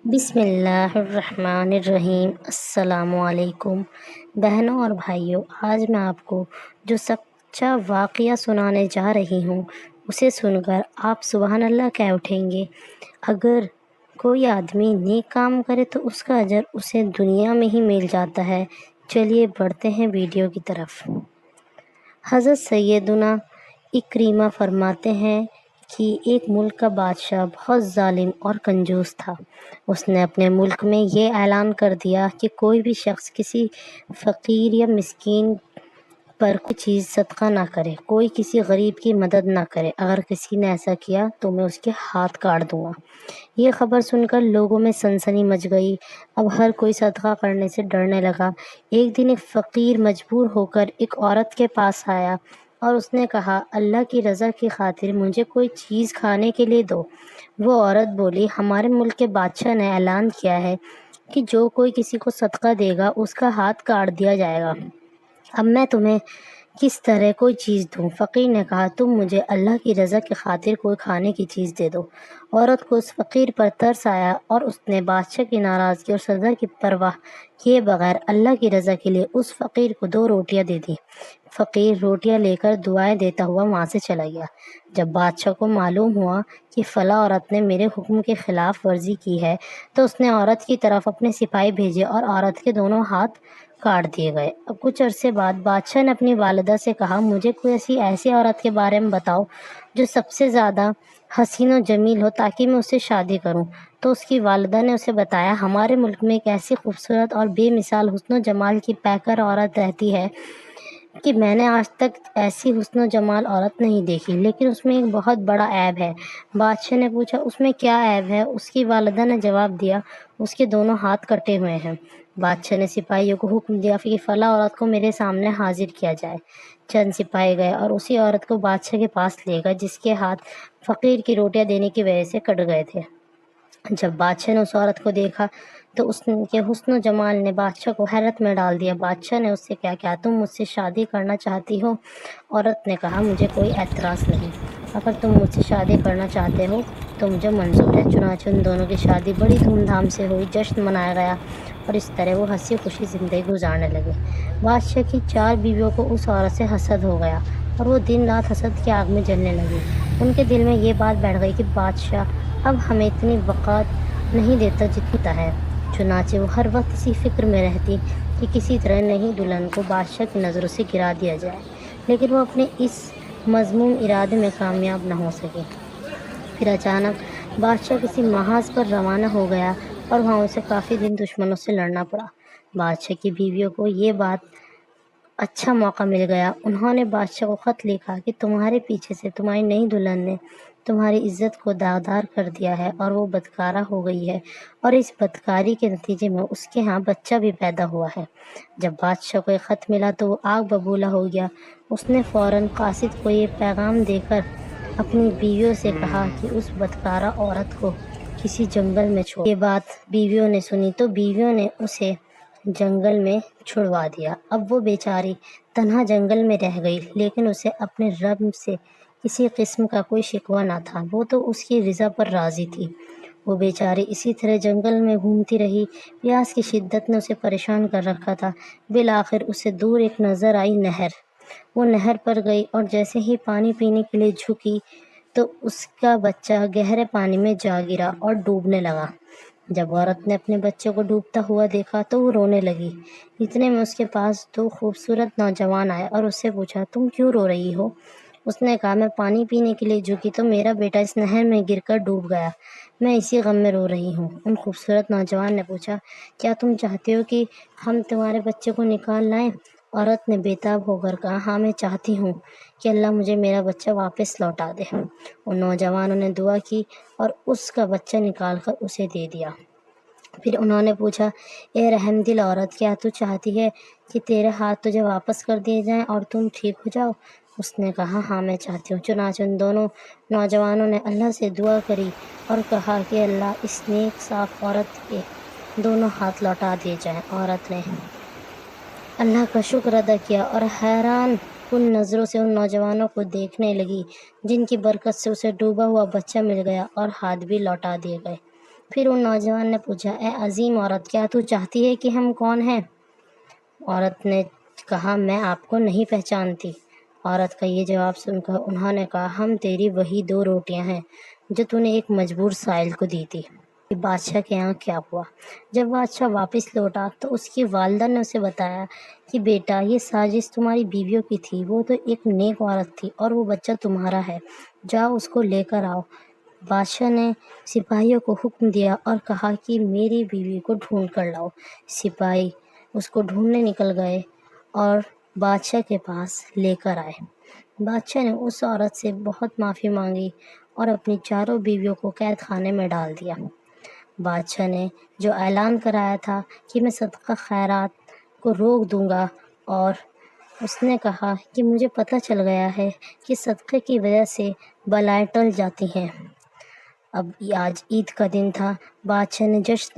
بسم اللہ الرحمن الرحیم۔ السلام علیکم بہنوں اور بھائیوں، آج میں آپ کو جو سچا واقعہ سنانے جا رہی ہوں اسے سن کر آپ سبحان اللہ کہہ اٹھیں گے۔ اگر کوئی آدمی نیک کام کرے تو اس کا اجر اسے دنیا میں ہی مل جاتا ہے۔ چلیے بڑھتے ہیں ویڈیو کی طرف۔ حضرت سیدنا اکرمہ فرماتے ہیں کہ ایک ملک کا بادشاہ بہت ظالم اور کنجوس تھا۔ اس نے اپنے ملک میں یہ اعلان کر دیا کہ کوئی بھی شخص کسی فقیر یا مسکین پر کوئی چیز صدقہ نہ کرے، کوئی کسی غریب کی مدد نہ کرے۔ اگر کسی نے ایسا کیا تو میں اس کے ہاتھ کاٹ دوں گا۔ یہ خبر سن کر لوگوں میں سنسنی مچ گئی۔ اب ہر کوئی صدقہ کرنے سے ڈرنے لگا۔ ایک دن ایک فقیر مجبور ہو کر ایک عورت کے پاس آیا اور اس نے کہا، اللہ کی رضا کی خاطر مجھے کوئی چیز کھانے کے لیے دو۔ وہ عورت بولی، ہمارے ملک کے بادشاہ نے اعلان کیا ہے کہ جو کوئی کسی کو صدقہ دے گا اس کا ہاتھ کاٹ دیا جائے گا۔ اب میں تمہیں کس طرح کوئی چیز دوں؟ فقیر نے کہا، تم مجھے اللہ کی رضا کی خاطر کوئی کھانے کی چیز دے دو۔ عورت کو اس فقیر پر ترس آیا اور اس نے بادشاہ کی ناراضگی اور سزا کی پرواہ کیے بغیر اللہ کی رضا کے لیے اس فقیر کو 2 روٹیاں دے دیں۔ فقیر روٹیاں لے کر دعائیں دیتا ہوا وہاں سے چلا گیا۔ جب بادشاہ کو معلوم ہوا کہ فلاں عورت نے میرے حکم کی خلاف ورزی کی ہے تو اس نے عورت کی طرف اپنے سپاہی بھیجے اور عورت کے دونوں ہاتھ کاٹ دیے گئے۔ اب کچھ عرصے بعد بادشاہ نے اپنی والدہ سے کہا، مجھے کوئی ایسی عورت کے بارے میں بتاؤ جو سب سے زیادہ حسین و جمیل ہو تاکہ میں اس سے شادی کروں۔ تو اس کی والدہ نے اسے بتایا، ہمارے ملک میں ایک ایسی خوبصورت اور بے مثال حسن و جمال کی پیکر عورت رہتی ہے کہ میں نے آج تک ایسی حسن و جمال عورت نہیں دیکھی، لیکن اس میں ایک بہت بڑا عیب ہے۔ بادشاہ نے پوچھا، اس میں کیا عیب ہے؟ اس کی والدہ نے جواب دیا، اس کے دونوں ہاتھ کٹے ہوئے ہیں۔ بادشاہ نے سپاہیوں کو حکم دیا کہ فلاں عورت کو میرے سامنے حاضر کیا جائے۔ چند سپاہی گئے اور اسی عورت کو بادشاہ کے پاس لے گئے جس کے ہاتھ فقیر کی روٹیاں دینے کی وجہ سے کٹ گئے تھے۔ جب بادشاہ نے اس عورت کو دیکھا تو اس کے حسن و جمال نے بادشاہ کو حیرت میں ڈال دیا۔ بادشاہ نے اس سے کیا تم مجھ سے شادی کرنا چاہتی ہو؟ عورت نے کہا، مجھے کوئی اعتراض نہیں، اگر تم مجھ سے شادی کرنا چاہتے ہو تو مجھے منظور ہے۔ چنانچہ ان دونوں کی شادی بڑی دھوم دھام سے ہوئی، جشن منایا گیا اور اس طرح وہ ہنسی خوشی زندگی گزارنے لگے۔ بادشاہ کی 4 بیویوں کو اس عورت سے حسد ہو گیا اور وہ دن رات حسد کی آگ میں جلنے لگی۔ ان کے دل میں یہ بات بیٹھ گئی کہ بادشاہ اب ہمیں اتنی وقت نہیں دیتا جتنا ہے۔ چنانچہ وہ ہر وقت اسی فکر میں رہتی کہ کسی طرح نئی دلہن کو بادشاہ کی نظروں سے گرا دیا جائے، لیکن وہ اپنے اس مذموم ارادے میں کامیاب نہ ہو سکی۔ پھر اچانک بادشاہ کسی محاذ پر روانہ ہو گیا اور وہاں اسے کافی دن دشمنوں سے لڑنا پڑا۔ بادشاہ کی بیویوں کو یہ بات اچھا موقع مل گیا۔ انہوں نے بادشاہ کو خط لکھا کہ تمہارے پیچھے سے تمہاری نئی دلہن نے تمہاری عزت کو داغدار کر دیا ہے اور وہ بدکارہ ہو گئی ہے، اور اس بدکاری کے نتیجے میں اس کے ہاں بچہ بھی پیدا ہوا ہے۔ جب بادشاہ کو یہ خط ملا تو وہ آگ ببولا ہو گیا۔ اس نے فوراً قاصد کو یہ پیغام دے کر اپنی بیویوں سے کہا کہ اس بدکارہ عورت کو کسی جنگل میں چھوڑ۔ یہ بات بیویوں نے سنی تو بیویوں نے اسے جنگل میں چھڑوا دیا۔ اب وہ بیچاری تنہا جنگل میں رہ گئی، لیکن اسے اپنے رب سے کسی قسم کا کوئی شکوہ نہ تھا، وہ تو اس کی رضا پر راضی تھی۔ وہ بیچاری اسی طرح جنگل میں گھومتی رہی۔ پیاس کی شدت نے اسے پریشان کر رکھا تھا۔ بالآخر اسے دور ایک نظر آئی نہر۔ وہ نہر پر گئی اور جیسے ہی پانی پینے کے لیے جھکی تو اس کا بچہ گہرے پانی میں جا گرا اور ڈوبنے لگا۔ جب عورت نے اپنے بچے کو ڈوبتا ہوا دیکھا تو وہ رونے لگی۔ اتنے میں اس کے پاس 2 خوبصورت نوجوان آئے اور اس سے پوچھا، تم کیوں رو رہی ہو؟ اس نے کہا، میں پانی پینے کے لیے جھکی تو میرا بیٹا اس نہر میں گر کر ڈوب گیا، میں اسی غم میں رو رہی ہوں۔ ان خوبصورت نوجوان نے پوچھا، کیا تم چاہتے ہو کہ ہم تمہارے بچے کو نکال لائیں؟ عورت نے بےتاب ہو کر کہا، ہاں میں چاہتی ہوں کہ اللہ مجھے میرا بچہ واپس لوٹا دے۔ ان نوجوانوں نے دعا کی اور اس کا بچہ نکال کر اسے دے دیا۔ پھر انہوں نے پوچھا، اے رحم دل عورت، کیا تو چاہتی ہے کہ تیرے ہاتھ تجھے واپس کر دیے جائیں اور تم ٹھیک ہو جاؤ؟ اس نے کہا، ہاں میں چاہتی ہوں۔ چنانچہ ان دونوں نوجوانوں نے اللہ سے دعا کری اور کہا کہ اللہ اس نیک صاف عورت کے دونوں ہاتھ لوٹا دیے جائیں۔ عورت نے اللہ کا شکر ادا کیا اور حیران کن نظروں سے ان نوجوانوں کو دیکھنے لگی جن کی برکت سے اسے ڈوبا ہوا بچہ مل گیا اور ہاتھ بھی لوٹا دیے گئے۔ پھر ان نوجوان نے پوچھا، اے عظیم عورت، کیا تو چاہتی ہے کہ ہم کون ہیں؟ عورت نے کہا، میں آپ کو نہیں پہچانتی۔ عورت کا یہ جواب سن کر انہوں نے کہا، ہم تیری وہی 2 روٹیاں ہیں جو تو نے ایک مجبور سائل کو دی تھی۔ بادشاہ کے یہاں کیا ہوا؟ جب بادشاہ واپس لوٹا تو اس کی والدہ نے اسے بتایا کہ بیٹا، یہ سازش تمہاری بیویوں کی تھی، وہ تو ایک نیک عورت تھی اور وہ بچہ تمہارا ہے، جاؤ اس کو لے کر آؤ۔ بادشاہ نے سپاہیوں کو حکم دیا اور کہا کہ میری بیوی کو ڈھونڈ کر لاؤ۔ سپاہی اس کو ڈھونڈنے نکل گئے اور بادشاہ کے پاس لے کر آئے۔ بادشاہ نے اس عورت سے بہت معافی مانگی اور اپنی چاروں بیویوں کو قید خانے میں ڈال دیا۔ بادشاہ نے جو اعلان کرایا تھا کہ میں صدقہ خیرات کو روک دوں گا، اور اس نے کہا کہ مجھے پتہ چل گیا ہے کہ صدقے کی وجہ سے بلائیں ٹل جاتی ہیں۔ اب آج عید کا دن تھا۔ بادشاہ نے جشن